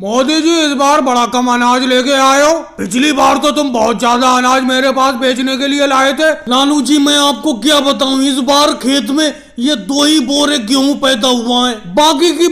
मोदी जी इस बार बड़ा कम अनाज लेके आए हो। पिछली बार तो तुम बहुत ज्यादा अनाज मेरे पास बेचने के लिए लाए थे। लालू जी मैं आपको क्या बताऊं, इस बार खेत में ये 2 ही बोरे गेहूं पैदा हुआ है, बाकी की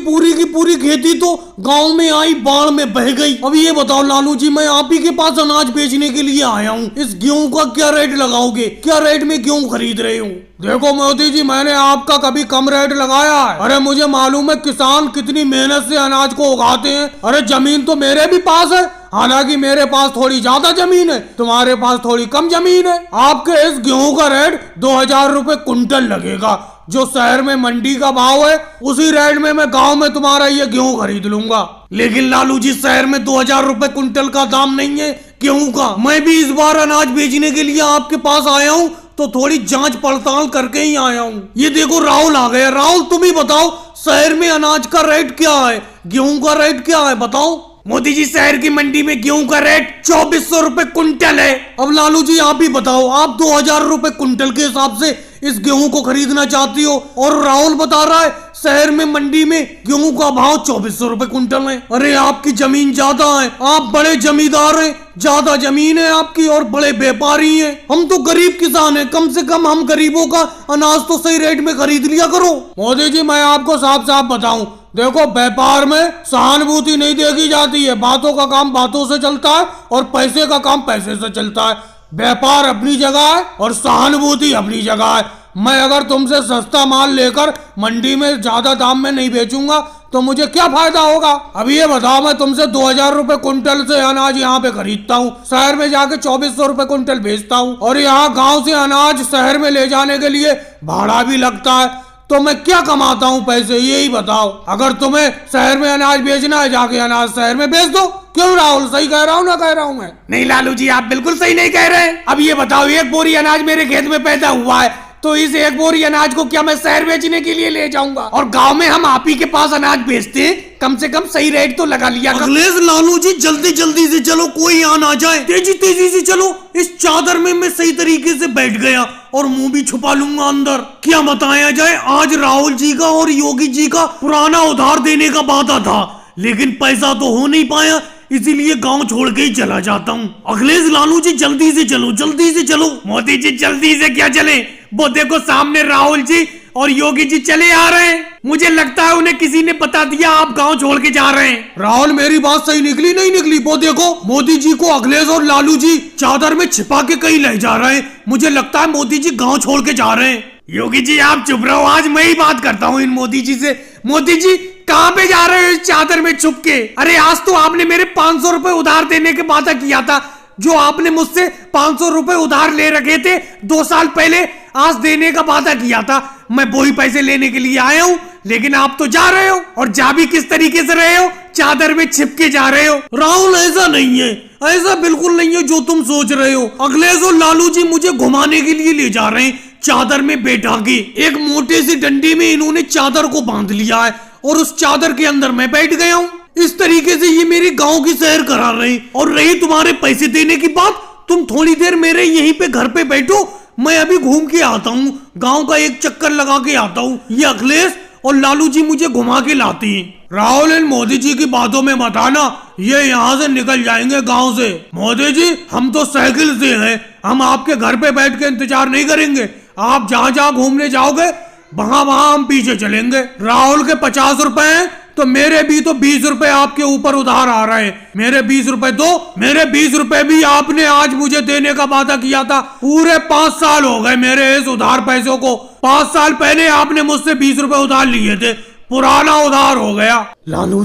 पूरी खेती तो गांव में आई बाढ़ में बह गई। अब ये बताओ लालू जी, मैं आप ही के पास अनाज बेचने के लिए आया हूँ। इस गेहूं का क्या रेट लगाओगे, क्या रेट में गेहूं खरीद रहे हो? देखो मोदी जी, मैंने आपका कभी कम रेट लगाया है? अरे मुझे मालूम है किसान कितनी मेहनत से अनाज को उगाते हैं। अरे जमीन तो मेरे भी पास है, हालांकि मेरे पास थोड़ी ज्यादा जमीन है, तुम्हारे पास थोड़ी कम जमीन है। आपके इस गेहूं का रेट 2000 रुपए कुंटल लगेगा। जो शहर में मंडी का भाव है उसी रेट में मैं गांव में तुम्हारा ये गेहूं खरीद लूंगा। लेकिन लालू जी, शहर में 2000 रुपए कुंटल का दाम नहीं है गेहूं का। मैं भी इस बार अनाज बेचने के लिए आपके पास आया हूँ, तो थोड़ी जांच पड़ताल करके ही आया हूँ। ये देखो राहुल आ गया। राहुल तुम ही बताओ, शहर में अनाज का रेट क्या है, गेहूं का रेट क्या है, बताओ। मोदी जी, शहर की मंडी में गेहूं का रेट 2400 रुपए कुंटल है। अब लालू जी आप ही बताओ, आप 2000 रुपए कुंटल के हिसाब से इस गेहूं को खरीदना चाहती हो, और राहुल बता रहा है शहर में मंडी में गेहूं का भाव 2400 रुपए कुंटल है। अरे आपकी जमीन ज्यादा है, आप बड़े जमींदार हैं, ज्यादा जमीन है आपकी और बड़े व्यापारी हैं। हम तो गरीब किसान हैं, कम से कम हम गरीबों का अनाज तो सही रेट में खरीद लिया करो। मोदी जी मैं आपको साफ साफ बताऊं, देखो व्यापार में सहानुभूति नहीं देखी जाती है। बातों का काम बातों से चलता है और पैसे का काम पैसे से चलता है। व्यापार अपनी जगह है और सहानुभूति अपनी जगह है। मैं अगर तुमसे सस्ता माल लेकर मंडी में ज्यादा दाम में नहीं बेचूंगा तो मुझे क्या फायदा होगा? अब ये बताओ, मैं तुमसे 2000 रुपए कुंटल से अनाज यहाँ पे खरीदता हूँ, शहर में जाके 2400 रुपए कुंटल बेचता हूँ, और यहाँ गाँव से अनाज शहर में ले जाने के लिए भाड़ा भी लगता है, तो मैं क्या कमाता हूँ पैसे, यही बताओ। अगर तुम्हें शहर में अनाज बेचना है, जाके अनाज शहर में बेच दो। क्यों राहुल, सही कह रहा हूँ ना कह रहा हूँ मैं? नहीं लालू जी, आप बिल्कुल सही नहीं कह रहे हैं। अब ये बताओ, 1 बोरी अनाज मेरे खेत में पैदा हुआ है, तो इस 1 बोरी अनाज को क्या मैं शहर बेचने के लिए ले जाऊंगा? और गांव में हम आप ही के पास अनाज बेचते हैं, कम से कम सही रेट तो लगा लिया। अखिलेश लालू जी जल्दी से चलो, कोई यहाँ ना जाए, तेजी से चलो। इस चादर में मैं सही तरीके से बैठ गया और मुंह भी छुपा लूंगा अंदर। क्या बताया जाए, आज राहुल जी का और योगी जी का पुराना उधार देने का वादा था, लेकिन पैसा तो हो नहीं पाया, इसीलिए गांव छोड़ के ही चला जाता हूँ। अखिलेश लालू जी जल्दी से चलो। मोदी जी जल्दी से क्या चले, वो देखो सामने राहुल जी और योगी जी चले आ रहे हैं। मुझे लगता है उन्हें किसी ने बता दिया आप गांव छोड़ के जा रहे हैं। राहुल मेरी बात सही निकली नहीं निकली? वो देखो मोदी जी को अखिलेश और लालू जी चादर में छिपा के कहीं ले जा रहे हैं। मुझे लगता है मोदी जी गांव छोड़ के जा रहे हैं। योगी जी आप चुप रहो, आज मैं ही बात करता हूँ इन मोदी जी से। मोदी जी कहाँ पे जा रहे हो इस चादर में छुप के? अरे आज तो आपने मेरे 500 रुपए उधार देने के वादा किया था, जो आपने मुझसे 500 रुपए उधार ले रखे थे 2 साल पहले, आज देने का वादा किया था। मैं वही पैसे लेने के लिए आया हूँ, लेकिन आप तो जा रहे हो, और जा भी किस तरीके से रहे हो, चादर में छिप के जा रहे हो। राहुल ऐसा नहीं है, ऐसा बिल्कुल नहीं है जो तुम सोच रहे हो। अखिलेश और लालू जी मुझे घुमाने के लिए ले जा रहे हैं, चादर में बैठा के। एक मोटे सी डंडी में इन्होंने चादर को बांध लिया है और उस चादर के अंदर मैं बैठ गया हूँ। इस तरीके से ये मेरी गांव की सैर करा रहे हैं। और रही तुम्हारे पैसे देने की बात, तुम थोड़ी देर मेरे यहीं पे घर पे बैठो, मैं अभी घूम के आता हूँ, गांव का एक चक्कर लगा के आता हूँ। ये अखिलेश और लालू जी मुझे घुमा के लाती हैं। राहुल इन मोदी जी की बातों में मत आना, ये यहाँ से निकल जाएंगे गांव से। मोदी जी हम तो साइकिल से हैं, हम आपके घर पे बैठ के इंतजार नहीं करेंगे। आप जहाँ घूमने जाओगे वहाँ हम पीछे चलेंगे। राहुल के 50 रुपए हैं, तो मेरे भी तो 20 रुपए आपके ऊपर उधार आ रहे हैं। मेरे 20 रुपए दो। मेरे 20 रुपए भी आपने आज मुझे देने का वादा किया था। पूरे 5 साल हो गए मेरे इस उधार पैसों को। 5 साल पहले आपने मुझसे 20 रुपए उधार लिए थे, पुराना उधार हो गया। लालू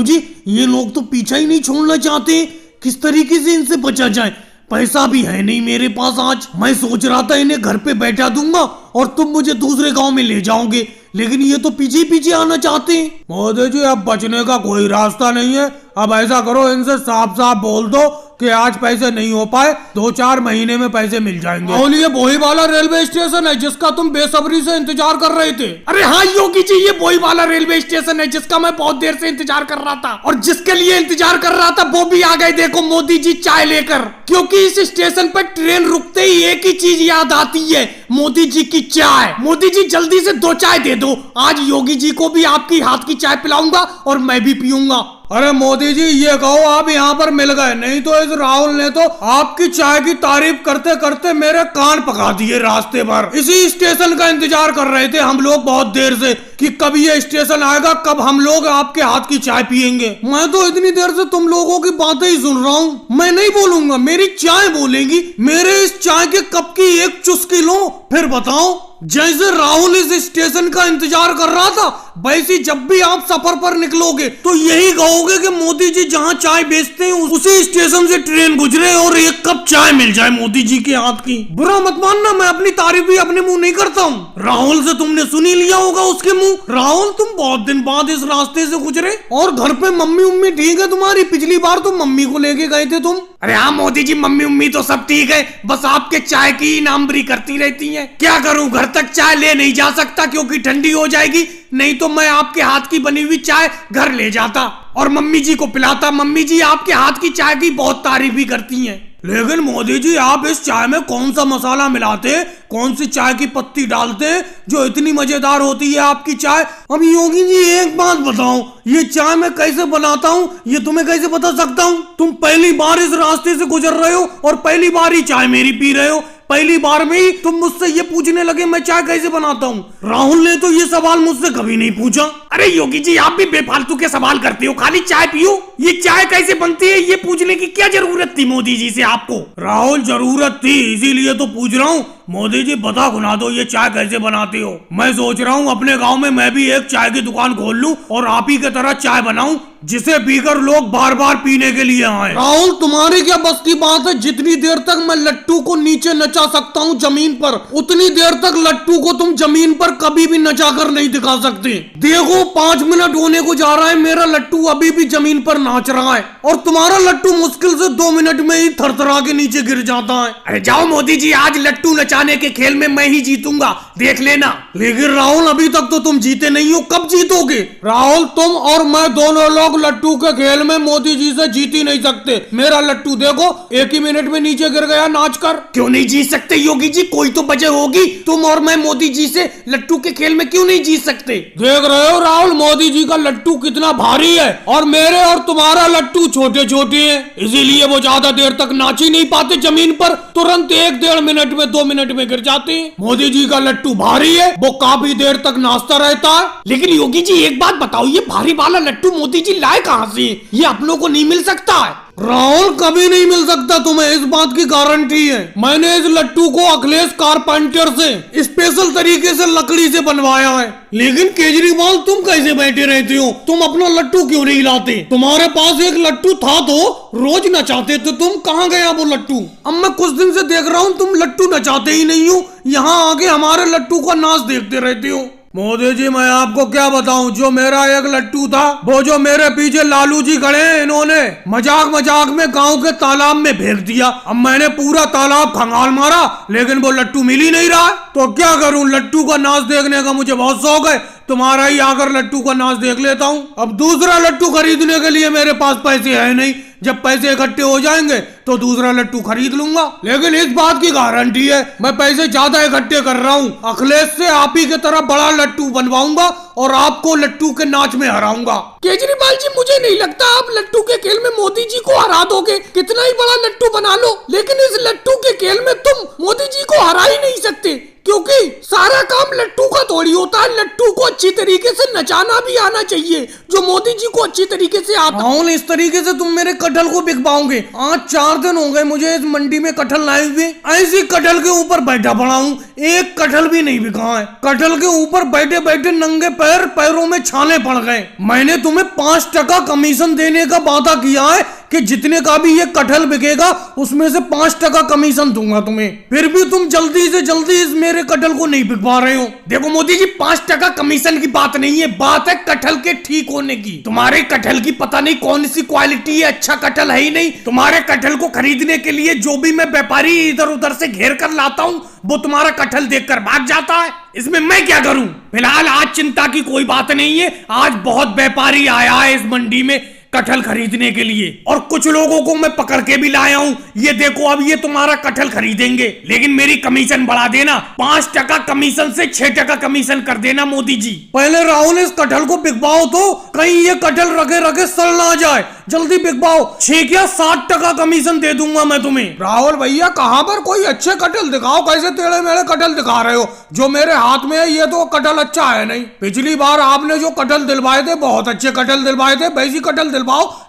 जी ये लोग तो पीछा ही नहीं छोड़ना चाहते, किस तरीके से इनसे बचा जाए? पैसा भी है नहीं मेरे पास आज। मैं सोच रहा था इन्हें घर पे बैठा दूंगा और तुम मुझे दूसरे गांव में ले जाओगे, लेकिन ये तो पीछे आना चाहते हैं। मोदी जी अब बचने का कोई रास्ता नहीं है। अब ऐसा करो, इनसे साफ बोल दो कि आज पैसे नहीं हो पाए, 2-4 महीने में पैसे मिल जाएंगे। और ये वही वाला रेलवे स्टेशन है जिसका तुम बेसब्री से इंतजार कर रहे थे। अरे हाँ योगी जी, ये वही वाला रेलवे स्टेशन है जिसका मैं बहुत देर से इंतजार कर रहा था, और जिसके लिए इंतजार कर रहा था वो भी आ गए। देखो मोदी जी चाय लेकर, क्योंकि इस स्टेशन पर ट्रेन रुकते ही एक ही चीज याद आती है, मोदी जी की चाय। मोदी जी जल्दी से 2 चाय दे दो, आज योगी जी को भी आपकी हाथ की चाय पिलाऊंगा और मैं भी पीऊंगा। अरे मोदी जी ये कहो आप यहाँ पर मिल गए, नहीं तो इस राहुल ने तो आपकी चाय की तारीफ करते करते मेरे कान पका दिए रास्ते पर। इसी स्टेशन का इंतजार कर रहे थे हम लोग बहुत देर से कि कब ये स्टेशन आएगा, कब हम लोग आपके हाथ की चाय पियेंगे। मैं तो इतनी देर से तुम लोगों की बातें ही सुन रहा हूँ। मैं नहीं बोलूंगा, मेरी चाय बोलेगी। मेरे इस चाय के कप की एक चुस्की लो फिर बताओ। जैसे राहुल इस स्टेशन का इंतजार कर रहा था, वैसे जब भी आप सफर पर निकलोगे तो यही कहोगे कि मोदी जी जहाँ चाय बेचते हैं उसी स्टेशन से ट्रेन गुजरे और एक कप चाय मिल जाए मोदी जी के हाथ की। बुरा मत मानना, मैं अपनी तारीफ भी अपने मुंह नहीं करता हूँ। राहुल से तुमने सुन ही लिया होगा उसके मुंह। राहुल तुम बहुत दिन बाद इस रास्ते से गुजरे और घर पे मम्मी उम्मी ठीक है तुम्हारी? पिछली बार तो मम्मी को लेके गए थे तुम। अरे हाँ मोदी जी, मम्मी उम्मी तो सब ठीक है, बस आपके चाय की नामबरी करती रहती हैं। क्या करूं, घर तक चाय ले नहीं जा सकता क्योंकि ठंडी हो जाएगी, नहीं तो मैं आपके हाथ की बनी हुई चाय घर ले जाता और मम्मी जी को पिलाता। मम्मी जी आपके हाथ की चाय की बहुत तारीफ भी करती हैं। लेकिन मोदी जी आप इस चाय में कौन सा मसाला मिलाते हैं, कौन सी चाय की पत्ती डालते हैं जो इतनी मजेदार होती है आपकी चाय? अब योगी जी एक बात बताओ, ये चाय मैं कैसे बनाता हूँ ये तुम्हें कैसे बता सकता हूँ? तुम पहली बार इस रास्ते से गुजर रहे हो और पहली बार ही चाय मेरी पी रहे हो। पहली बार में ही तुम मुझसे ये पूछने लगे मैं चाय कैसे बनाता हूँ। राहुल ने तो ये सवाल मुझसे कभी नहीं पूछा। अरे योगी जी आप भी बेफालतू के सवाल करते हो, खाली चाय पियो। ये चाय कैसे बनती है ये पूछने की क्या जरूरत थी मोदी जी से आपको? राहुल जरूरत थी इसीलिए तो पूछ रहा हूँ। मोदी जी बता गुना दो ये चाय कैसे बनाते हो। मैं सोच रहा हूँ अपने गांव में मैं भी एक चाय की दुकान खोल लूं और आप ही की तरह चाय बनाऊं जिसे पीकर लोग बार बार पीने के लिए आए। राहुल तुम्हारी क्या बस की बात है? जितनी देर तक मैं लट्टू को नीचे नचा सकता हूँ जमीन पर, उतनी देर तक लट्टू को तुम जमीन पर कभी भी नचा कर नहीं दिखा सकते। देखो 5 मिनट होने को जा रहा है, मेरा लट्टू अभी भी जमीन पर नाच रहा है और तुम्हारा लट्टू मुश्किल से 2 मिनट में ही थरथरा के नीचे गिर जाता है। अरे जाओ मोदी जी, आज लट्टू नचाने के खेल में मैं ही जीतूंगा, देख लेना। लेकिन राहुल अभी तक तो तुम जीते नहीं हो, कब जीतोगे? राहुल तुम और मैं दोनों लोग लट्टू के खेल में मोदी जी से जीत ही नहीं सकते। मेरा लट्टू देखो 1 ही मिनट में नीचे गिर गया नाच कर। क्यों नहीं जीत सकते योगी जी, कोई तो वजह होगी। तुम और मैं मोदी जी से लट्टू के खेल में क्यों नहीं जीत सकते? देख रहे हो राहुल मोदी जी का लट्टू कितना भारी है और मेरे और तुम्हारा लट्टू छोटे छोटे हैं, इसीलिए वो ज्यादा देर तक नाच ही नहीं पाते जमीन पर, तुरंत 1-1.5 मिनट में 2 मिनट में गिर जाते हैं। मोदी जी का लट्टू भारी है, वो काफी देर तक नाचता रहता है। लेकिन योगी जी एक बात बताओ, ये भारी वाला लट्टू मोदी जी लाए कहाँ से? ये अपनों को नहीं मिल सकता है। राहुल कभी नहीं मिल सकता, तुम्हें इस बात की गारंटी है। मैंने इस लट्टू को अखिलेश कारपेंटर से स्पेशल तरीके से लकड़ी से बनवाया है। लेकिन केजरीवाल तुम कैसे बैठे रहते हो? तुम अपना लट्टू क्यों नहीं लाते? तुम्हारे पास एक लट्टू था तो रोज नचाते थे तुम, कहाँ गया वो लट्टू? अब मैं कुछ दिन से देख रहा हूँ तुम लट्टू नचाते ही नहीं हो, यहाँ आके हमारे लट्टू का नाच देखते रहते हो। मोदी जी मैं आपको क्या बताऊं, जो मेरा एक लट्टू था वो जो मेरे पीछे लालू जी खड़े हैं इन्होंने मजाक मजाक में गांव के तालाब में फेंक दिया। अब मैंने पूरा तालाब खंगाल मारा लेकिन वो लट्टू मिल ही नहीं रहा, तो क्या करूं? लट्टू का नाच देखने का मुझे बहुत शौक है, तुम्हारा ही आकर लट्टू का नाच देख लेता हूँ। अब दूसरा लट्टू खरीदने के लिए मेरे पास पैसे है नहीं, जब पैसे इकट्ठे हो जाएंगे तो दूसरा लट्टू खरीद लूंगा। लेकिन इस बात की गारंटी है मैं पैसे ज्यादा इकट्ठे कर रहा हूँ, अखिलेश से आप ही की तरह बड़ा लट्टू बनवाऊंगा और आपको लट्टू के नाच में हराऊंगा। केजरीवाल जी मुझे नहीं लगता आप लट्टू के खेल में मोदी जी को हरा दोगे, कितना ही बड़ा लट्टू बना लो, लेकिन इस लट्टू के खेल में तुम मोदी जी को हरा ही नहीं सकते, क्योंकि सारा काम लट्टू का थोड़ी होता है। लट्टू को अच्छी तरीके से नचाना भी आना चाहिए, जो मोदी जी को अच्छी तरीके से आता है। इस तरीके से तुम मेरे कटहल को बिक पाओगे? आज 4 दिन हो गए मुझे इस मंडी में कटहल लाए हुए, ऐसी कटहल के ऊपर बैठा पड़ा हूँ, एक कटहल भी नहीं बिका है। कटहल के ऊपर बैठे बैठे नंगे पैरों में छाले पड़ गए। मैंने तुम्हें 5% कमीशन देने का वादा किया है कि जितने का भी ये कटहल बिकेगा उसमें से 5% कमीशन दूंगा तुम्हें, फिर भी तुम जल्दी से जल्दी इस मेरे कटहल को नहीं बिक पा रहे हो। देखो मोदी जी 5% कमीशन की बात नहीं है, बात है कटहल के ठीक होने की। तुम्हारे कटहल की पता नहीं कौन सी क्वालिटी है, अच्छा कटहल है ही नहीं। तुम्हारे कटहल को खरीदने के लिए जो भी मैं व्यापारी इधर उधर से घेर कर लाता हूँ वो तुम्हारा कटहल देखकर भाग जाता है। इसमें मैं क्या करूं? फिलहाल आज चिंता की कोई बात नहीं है। आज बहुत व्यापारी आया है इस मंडी में कटहल खरीदने के लिए, और कुछ लोगों को मैं पकड़ के भी लाया हूं। ये देखो, अब ये तुम्हारा कटहल खरीदेंगे, लेकिन मेरी कमीशन बढ़ा देना। 5% कमीशन से 6% कमीशन कर देना मोदी जी। पहले राहुल इस कटहल को बिकवाओ तो, कहीं ये कटहल रखे रखे सड़ ना जाए। जल्दी बिकवाओ। 6 क्या 60% कमीशन दे दूंगा मैं तुम्हें। राहुल भैया कहाँ पर कोई अच्छे कटहल दिखाओ, कैसे टेढ़े मेढ़े कटहल दिखा रहे हो? जो मेरे हाथ में है ये तो कटहल अच्छा है नहीं। पिछली बार आपने जो कटहल दिलवाए थे बहुत अच्छे कटहल दिलवाए थे, वैसी कटहल दिलवाओ।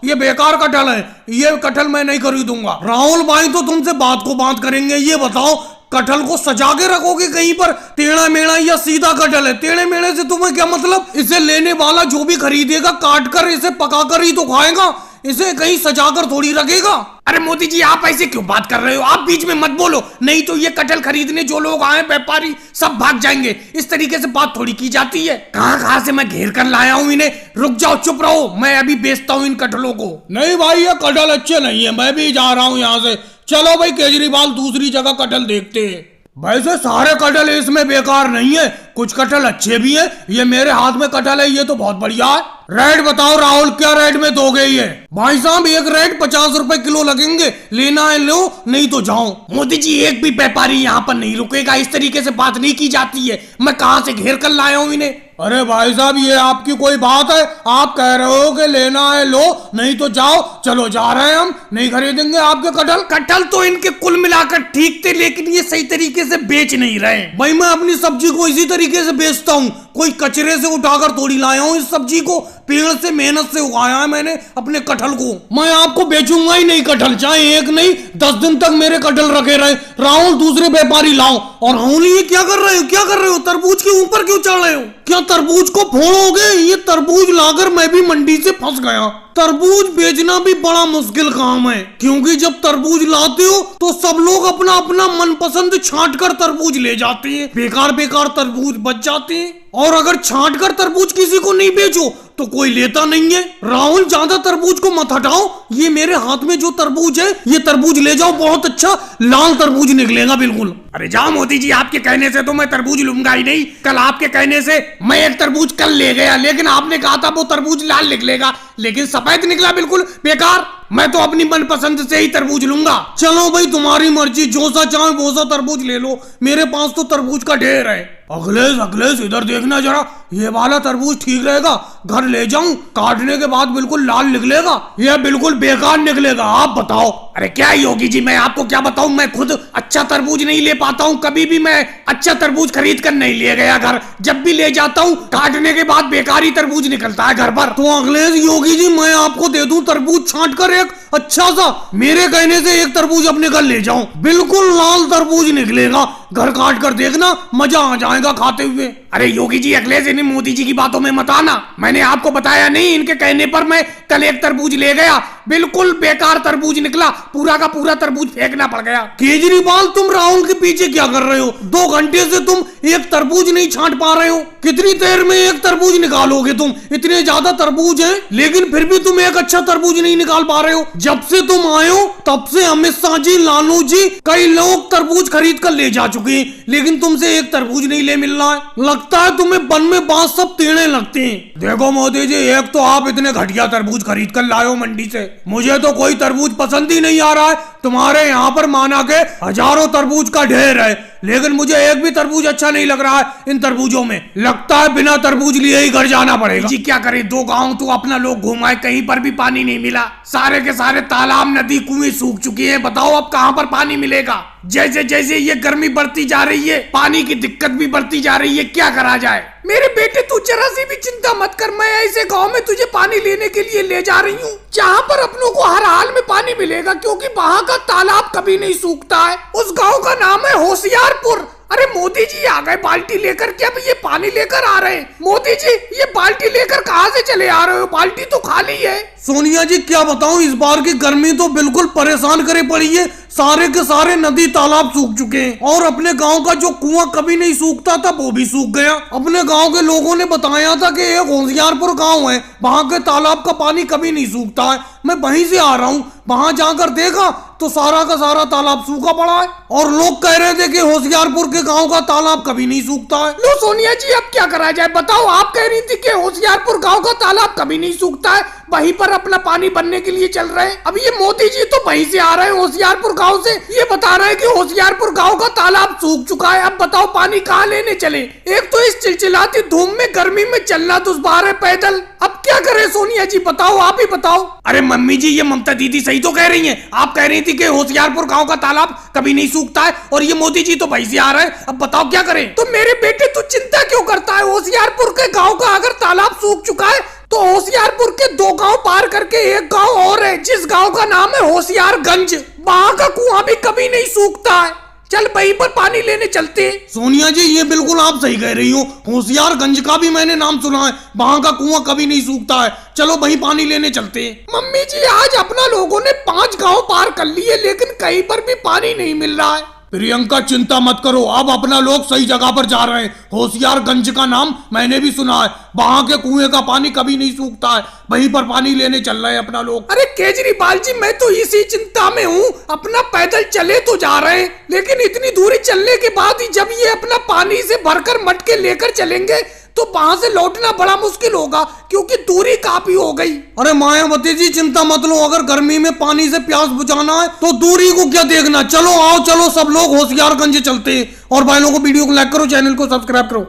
ये बेकार कटहल है, ये कटहल मैं नहीं खरीदूंगा। राहुल भाई तो तुमसे बात को बात करेंगे। ये बताओ, कटहल को सजा के रखोगे कहीं पर टेढ़ा मेढ़ा, या सीधा कटहल है? टेढ़े मेढ़े से तुम्हें क्या मतलब? इसे लेने वाला जो भी खरीदेगा काट कर इसे पका कर ही तो खाएगा, इसे कहीं सजा कर थोड़ी रखेगा। अरे मोदी जी, आप ऐसे क्यों बात कर रहे हो? आप बीच में मत बोलो, नहीं तो ये कटहल खरीदने जो लोग आए व्यापारी सब भाग जाएंगे। इस तरीके से बात थोड़ी की जाती है। कहां से मैं घेर कर लाया हूं इन्हें। रुक जाओ, चुप रहो, मैं अभी बेचता हूं इन कटहलों को। नहीं भाई, ये कटहल अच्छे नहीं है, मैं भी जा रहा हूं यहाँ से। चलो भाई केजरीवाल, दूसरी जगह कटहल देखते हैं। वैसे सारे कटहल इसमें बेकार नहीं है, कुछ कटहल अच्छे भी हैं। ये मेरे हाथ में कटहल है, ये तो बहुत बढ़िया है। रेट बताओ राहुल, क्या रेट में दोगे ये? भाई साहब, एक रेट 50 रुपए किलो लगेंगे, लेना है लो, नहीं तो जाओ। मोदी जी, एक भी व्यापारी यहाँ पर नहीं रुकेगा, इस तरीके से बात नहीं की जाती है। मैं कहाँ से घेर कर लाया हूँ इन्हें। अरे भाई साहब, ये आपकी कोई बात है? आप कह रहे हो कि लेना है लो, नहीं तो जाओ। चलो जा रहे हैं हम, नहीं खरीदेंगे आपके कटहल। कटहल तो इनके कुल मिलाकर ठीक थे, लेकिन ये सही तरीके से बेच नहीं रहे। भाई मैं अपनी सब्जी को इसी तरीके से बेचता हूँ, कोई कचरे से उठाकर थोड़ी लाया हूँ इस सब्जी को। पेड़ से मेहनत से उगाया है मैंने अपने कटहल को। मैं आपको बेचूंगा ही नहीं कटहल, चाहे एक नहीं 10 दिन तक मेरे कटहल रखे रहे। राहुल, दूसरे व्यापारी लाओ। और राहुल, ये क्या कर रहे हो? क्या कर रहे हो? तरबूज के ऊपर क्यों चढ़ रहे हो? क्या तरबूज को फोड़ोगे? ये तरबूज लाकर मैं भी मंडी से फंस गया। तरबूज बेचना भी बड़ा मुश्किल काम है, क्योंकि जब तरबूज लाते हो तो सब लोग अपना अपना मनपसंद छांट कर तरबूज ले जाते हैं। बेकार बेकार तरबूज बच जाते हैं, और अगर छांट कर तरबूज किसी को नहीं बेचो तो कोई लेता नहीं है। राहुल, ज्यादा तरबूज को मत हटाओ। ये मेरे हाथ में जो तरबूज है, ये तरबूज ले जाओ, बहुत अच्छा लाल तरबूज निकलेगा बिल्कुल। अरे जाओ मोदी जी, आपके कहने से तो मैं तरबूज लूंगा ही नहीं। कल आपके कहने से मैं एक तरबूज कल ले गया, लेकिन आपने कहा था वो तरबूज लाल निकलेगा, लेकिन सफेद निकला, बिल्कुल बेकार। मैं तो अपनी मनपसंद से ही तरबूज लूंगा। चलो भाई, तुम्हारी मर्जी, जो सा चाहे वो सा तरबूज ले लो, मेरे पास तो तरबूज का ढेर है। अखिलेश, अखिलेश इधर देखना जरा, ये वाला तरबूज ठीक रहेगा? घर ले जाऊं, काटने के बाद बिल्कुल लाल निकलेगा, यह बिल्कुल बेकार निकलेगा? आप बताओ। अरे क्या योगी जी, मैं आपको क्या बताऊं, मैं खुद अच्छा तरबूज नहीं ले पाता हूं। कभी भी मैं अच्छा तरबूज खरीद कर नहीं ले गया घर। जब भी ले जाता हूं, काटने के बाद बेकारी तरबूज निकलता है घर पर। तो अखिलेश योगी जी, मैं आपको दे दूं तरबूज छांट कर एक अच्छा सा, मेरे कहने से एक तरबूज अपने घर ले जाऊं, बिल्कुल लाल तरबूज निकलेगा। घर काट कर देखना, मजा आ जाएगा खाते हुए। अरे योगी जी, अखिलेश, इन्हें मोदी जी की बातों में मत आना। मैंने आपको बताया नहीं, इनके कहने पर मैं कल एक तरबूज ले गया, बिल्कुल बेकार तरबूज निकला, पूरा का पूरा तरबूज फेंकना पड़ गया। केजरीवाल, तुम राहुल के पीछे क्या कर रहे हो? 2 घंटे से तुम एक तरबूज नहीं छांट पा रहे हो। कितनी देर में एक तरबूज निकालोगे तुम? इतने ज्यादा तरबूज हैं, लेकिन फिर भी तुम एक अच्छा तरबूज नहीं निकाल पा रहे हो। जब से तुम आए हो तब से अमित शाह जी, लालू जी, कई लोग तरबूज खरीद कर ले जा चुके हैं, लेकिन तुमसे एक तरबूज नहीं ले मिल रहा है। लगता है तुम्हें वन में बांस सब टेढ़े लगते हैं। देखो मोदी जी, एक तो आप इतने घटिया तरबूज खरीद कर लाए हो मंडी से, मुझे तो कोई तरबूज पसंद ही नहीं आ रहा है। तुम्हारे यहाँ पर माना के हजारों तरबूज का ढेर है, लेकिन मुझे एक भी तरबूज अच्छा नहीं लग रहा है इन तरबूजों में। लगता है बिना तरबूज लिए ही घर जाना पड़ेगा। जी क्या करे, 2 गांव तो अपना लोग घुमाए, कहीं पर भी पानी नहीं मिला। सारे के सारे तालाब, नदी, कुएं सूख चुके हैं। बताओ अब कहां पर पानी मिलेगा? जैसे जैसे ये गर्मी बढ़ती जा रही है, पानी की दिक्कत भी बढ़ती जा रही है। क्या करा जाए? मेरे बेटे, तू जरा सी भी चिंता मत कर, मैं ऐसे गांव में तुझे पानी लेने के लिए ले जा रही हूँ जहाँ पर अपनों को हर हाल में पानी मिलेगा, क्योंकि वहाँ का तालाब कभी नहीं सूखता है। उस गांव का नाम है होशियारपुर। अरे मोदी जी आ गए बाल्टी लेकर के, अब ये पानी लेकर आ रहे हैं। मोदी जी, ये बाल्टी लेकर कहाँ से चले आ रहे हो? बाल्टी तो खाली है। सोनिया जी क्या बताऊं, इस बार की गर्मी तो बिल्कुल परेशान करे पड़ी है। सारे के सारे नदी तालाब सूख चुके हैं और अपने गांव का जो कुआं कभी नहीं सूखता था वो भी सूख गया। अपने गांव के लोगों ने बताया था कि एक होशियारपुर गांव है, वहां के तालाब का पानी कभी नहीं सूखता है। मैं वहीं से आ रहा हूँ, वहां जाकर देखा तो सारा का सारा तालाब सूखा पड़ा है और लोग कह रहे थे कि होशियारपुर के गांव का तालाब कभी नहीं सूखता है। लो सोनिया जी, अब क्या करा जाए बताओ। आप कह रही थी कि होशियारपुर गांव का तालाब कभी नहीं सूखता है, वहीं पर अपना पानी बनने के लिए चल रहे हैं। अब ये मोदी जी तो वहीं से आ रहे हैं होशियारपुर गांव से, ये बता रहे हैं कि होशियारपुर गांव का तालाब सूख चुका है। अब बताओ पानी कहाँ लेने चले। एक तो इस चिलचिलाती धूप में गर्मी में चलना दुश्वार है पैदल। अब क्या करें सोनिया जी, बताओ, आप ही बताओ। अरे मम्मी जी, ये ममता दीदी सही तो कह रही हैं। आप कह रही थी कि होशियारपुर गांव का तालाब कभी नहीं सूखता है और ये मोदी जी तो वहीं से आ रहे हैं। अब बताओ क्या करें। तो मेरे बेटे तू चिंता क्यों करता है, होशियारपुर के गांव का अगर तालाब सूख चुका है तो होशियारपुर के 2 गांव पार करके एक गांव और है जिस गांव का नाम है होशियारगंज, वहां का कुआं भी कभी नहीं सूखता है। चल वहीं पर पानी लेने चलते हैं। सोनिया जी ये बिल्कुल आप सही कह रही हो, होशियारगंज का भी मैंने नाम सुना है, वहां का कुआं कभी नहीं सूखता है। चलो वहीं पानी लेने चलते हैं। मम्मी जी, आज अपना लोगों ने 5 गांव पार कर लिए लेकिन कहीं पर भी पानी नहीं मिल रहा है। प्रियंका चिंता मत करो, अब अपना लोग सही जगह पर जा रहे हैं। होशियारगंज का नाम मैंने भी सुना है, वहां के कुएं का पानी कभी नहीं सूखता है, वहीं पर पानी लेने चल रहे हैं अपना लोग। अरे केजरीवाल जी, मैं तो इसी चिंता में हूँ। अपना पैदल चले तो जा रहे हैं लेकिन इतनी दूरी चलने के बाद ही जब ये अपना पानी से भरकर मटके लेकर चलेंगे तो वहां से लौटना बड़ा मुश्किल होगा क्योंकि दूरी काफी हो गई। अरे मायावती जी चिंता मत लो, अगर गर्मी में पानी से प्यास बुझाना है तो दूरी को क्या देखना। चलो आओ, चलो सब लोग होशियारगंज चलते हैं। और भाई लोगों को वीडियो को लाइक करो, चैनल को सब्सक्राइब करो।